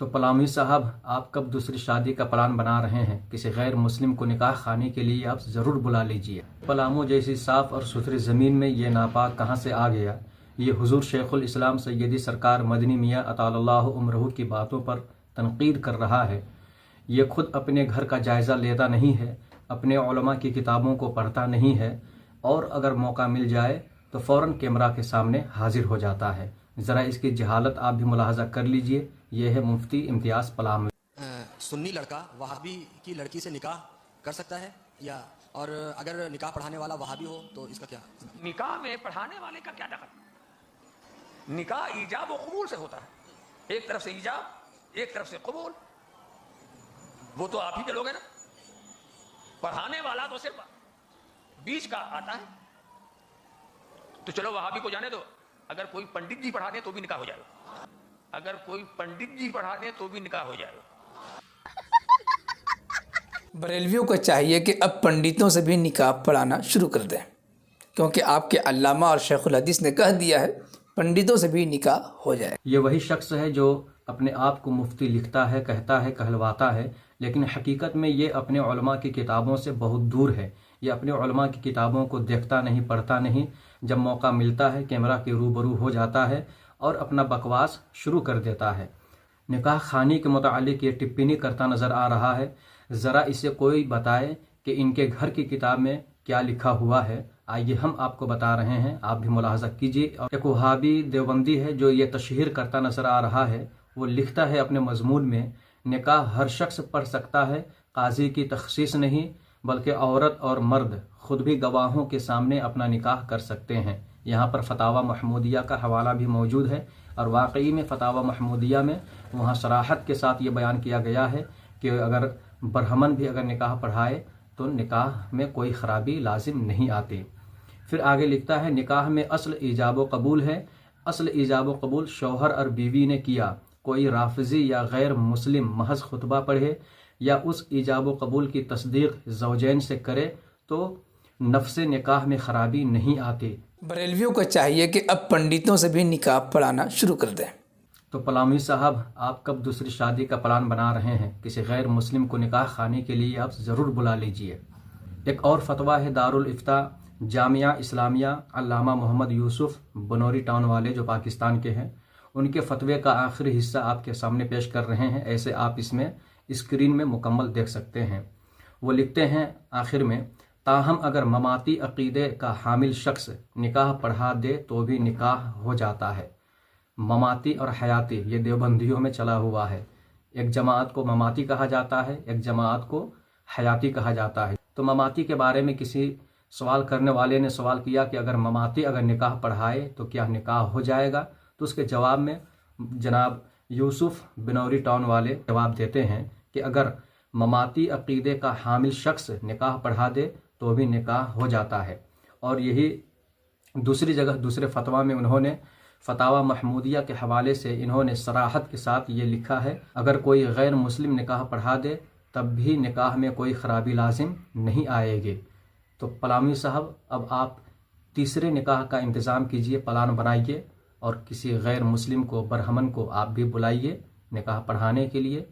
تو پلامی صاحب، آپ کب دوسری شادی کا پلان بنا رہے ہیں؟ کسی غیر مسلم کو نکاح خانے کے لیے آپ ضرور بلا لیجئے۔ پلامو جیسی صاف اور ستھری زمین میں یہ ناپاک کہاں سے آ گیا؟ یہ حضور شیخ الاسلام سیدی سرکار مدنی میاں اطال اللہ عمرہ کی باتوں پر تنقید کر رہا ہے۔ یہ خود اپنے گھر کا جائزہ لیتا نہیں ہے، اپنے علماء کی کتابوں کو پڑھتا نہیں ہے، اور اگر موقع مل جائے تو فوراً کیمرہ کے سامنے حاضر ہو جاتا ہے۔ ذرا اس کی جہالت آپ بھی ملاحظہ کر لیجئے۔ یہ ہے مفتی امتیاز پلامو۔ سنی لڑکا وہابی کی لڑکی سے نکاح کر سکتا ہے یا اور اگر نکاح پڑھانے والا وہابی ہو تو اس کا کیا؟ نکاح میں پڑھانے والے کا کیا دخل؟ نکاح ایجاب و قبول سے ہوتا ہے، ایک طرف سے ایجاب ایک طرف سے قبول، وہ تو آپ ہی کے لوگ ہیں نا۔ پڑھانے والا تو صرف بیچ کا آتا ہے۔ تو چلو وہابی کو جانے دو، اگر کوئی پنڈت جی پڑھا دیں تو بھی نکاح ہو جائے گا، اگر کوئی پنڈت جی پڑھا دیں تو بھی نکاح ہو جائے گا۔ بریلویوں کو چاہیے کہ اب پنڈتوں سے بھی نکاح پڑھانا شروع کر دیں، کیونکہ آپ کے علامہ اور شیخ الحدیث نے کہہ دیا ہے پنڈتوں سے بھی نکاح ہو جائے۔ یہ وہی شخص ہے جو اپنے آپ کو مفتی لکھتا ہے، کہتا ہے، کہلواتا ہے، لیکن حقیقت میں یہ اپنے علماء کی کتابوں سے بہت دور ہے۔ یہ اپنے علماء کی کتابوں کو دیکھتا نہیں، پڑھتا نہیں، جب موقع ملتا ہے کیمرہ کے روبرو ہو جاتا ہے اور اپنا بکواس شروع کر دیتا ہے۔ نکاح خانی کے متعلق یہ ٹپنی کرتا نظر آ رہا ہے۔ ذرا اسے کوئی بتائے کہ ان کے گھر کی کتاب میں کیا لکھا ہوا ہے۔ آئیے ہم آپ کو بتا رہے ہیں، آپ بھی ملاحظہ کیجیے۔ اور ایک وہابی دیوبندی ہے جو یہ تشہیر کرتا نظر آ رہا ہے، وہ لکھتا ہے اپنے مضمون میں، نکاح ہر شخص پڑھ سکتا ہے، قاضی کی تخصیص نہیں، بلکہ عورت اور مرد خود بھی گواہوں کے سامنے اپنا نکاح کر سکتے ہیں۔ یہاں پر فتاوی محمودیہ کا حوالہ بھی موجود ہے، اور واقعی میں فتاوی محمودیہ میں وہاں صراحت کے ساتھ یہ بیان کیا گیا ہے کہ اگر برہمن بھی اگر نکاح پڑھائے تو نکاح میں کوئی خرابی لازم نہیں آتی۔ پھر آگے لکھتا ہے، نکاح میں اصل ایجاب و قبول ہے۔ اصل ایجاب و قبول شوہر اور بیوی نے کیا، کوئی رافضی یا غیر مسلم محض خطبہ پڑھے یا اس ایجاب و قبول کی تصدیق زوجین سے کرے تو نفس نکاح میں خرابی نہیں آتی۔ بریلویوں کو چاہیے کہ اب پنڈتوں سے بھی نکاح پڑھانا شروع کر دیں۔ تو پلامی صاحب، آپ کب دوسری شادی کا پلان بنا رہے ہیں؟ کسی غیر مسلم کو نکاح خانے کے لیے آپ ضرور بلا لیجئے۔ ایک اور فتویٰ ہے دارالافتاء جامعہ اسلامیہ علامہ محمد یوسف بنوری ٹاؤن والے جو پاکستان کے ہیں، ان کے فتوے کا آخری حصہ آپ کے سامنے پیش کر رہے ہیں۔ ایسے آپ اس میں اسکرین میں مکمل دیکھ سکتے ہیں۔ وہ لکھتے ہیں آخر میں، تاہم اگر مماتی عقیدے کا حامل شخص نکاح پڑھا دے تو بھی نکاح ہو جاتا ہے۔ مماتی اور حیاتی یہ دیوبندیوں میں چلا ہوا ہے۔ ایک جماعت کو مماتی کہا جاتا ہے، ایک جماعت کو حیاتی کہا جاتا ہے۔ تو مماتی کے بارے میں کسی سوال کرنے والے نے سوال کیا کہ اگر مماتی اگر نکاح پڑھائے تو کیا نکاح ہو جائے گا؟ تو اس کے جواب میں جناب یوسف بنوری ٹاؤن والے جواب دیتے ہیں کہ اگر مماتی عقیدے کا حامل شخص نکاح پڑھا دے تو بھی نکاح ہو جاتا ہے۔ اور یہی دوسری جگہ دوسرے فتویٰ میں انہوں نے فتاوی محمودیہ کے حوالے سے انہوں نے صراحت کے ساتھ یہ لکھا ہے، اگر کوئی غیر مسلم نکاح پڑھا دے تب بھی نکاح میں کوئی خرابی لازم نہیں آئے گی۔ تو پلامی صاحب، اب آپ تیسرے نکاح کا انتظام کیجئے، پلان بنائیے اور کسی غیر مسلم کو، برہمن کو آپ بھی بلائیے نکاح پڑھانے کے لیے۔